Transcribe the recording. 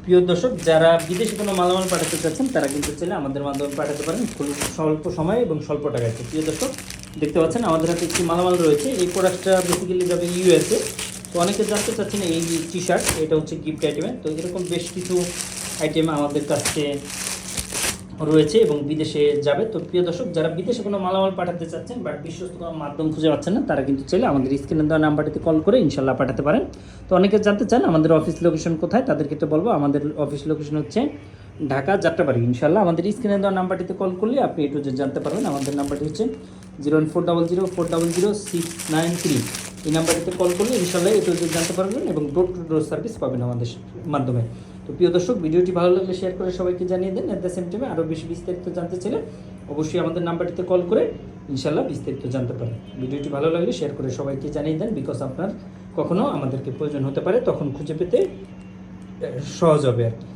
প্রিয় দর্শক, যারা বিদেশে কোনো মালামাল পাঠাতে চাচ্ছেন তারা কিন্তু চাইলে আমাদের মাধ্যমে পাঠাতে পারেন খুব স্বল্প সময়ে এবং স্বল্প টাকায়। প্রিয় দর্শক, দেখতে পাচ্ছেন আমাদের হাতে একটি মালামাল রয়েছে। এই প্রোডাক্টটা বেসিক্যালি যাবে ইউএসএ। তো অনেকে জানতে চাচ্ছেন এই টি শার্ট, এটা হচ্ছে গিফট আইটেমে। তো এরকম বেশ কিছু আইটেম আমাদের কাছে রয়েছে এবং বিদেশে যাবে। তো প্রিয় দর্শক, যারা বিদেশে কোনো মালামাল পাঠাতে চাচ্ছেন বাট বিশ্বস্ত কোনো মাধ্যম খুঁজে পাচ্ছেন না, তারা কিন্তু চাইলে আমাদের স্ক্রিনে দেওয়া নাম্বারটিতে কল করে ইনশাল্লাহ পাঠাতে পারেন। তো অনেকে জানতে চান আমাদের অফিস লোকেশন কোথায়, তাদের ক্ষেত্রে বলবো আমাদের অফিস লোকেশন হচ্ছে ঢাকা যাত্রাবাড়ি। ইনশাল্লাহ আমাদের স্ক্রিনে দেওয়া নাম্বারটিতে কল করলে আপনি একটু জানতে পারবেন। আমাদের নাম্বারটি হচ্ছে 01400400693। এই নাম্বারটিতে কল করলে ইনশাল্লাহ একটু জানতে পারবেন এবং ডোর টু ডোর সার্ভিস পাবেন আমাদের মাধ্যমে। তো প্রিয় দর্শক, ভিডিওটি ভালো লাগলে শেয়ার করে সবাইকে জানিয়ে দেন। এট দ্য সেম টাইমে আরও বেশি বিস্তারিত জানতে চাইলে অবশ্যই আমাদের নাম্বারটিতে কল করে ইনশাল্লাহ বিস্তারিত জানতে পারেন। ভিডিওটি ভালো লাগলে শেয়ার করে সবাইকে জানিয়ে দেন, বিকজ আপনার কখনও আমাদেরকে প্রয়োজন হতে পারে, তখন খুঁজে পেতে সহজ হবে আর কি।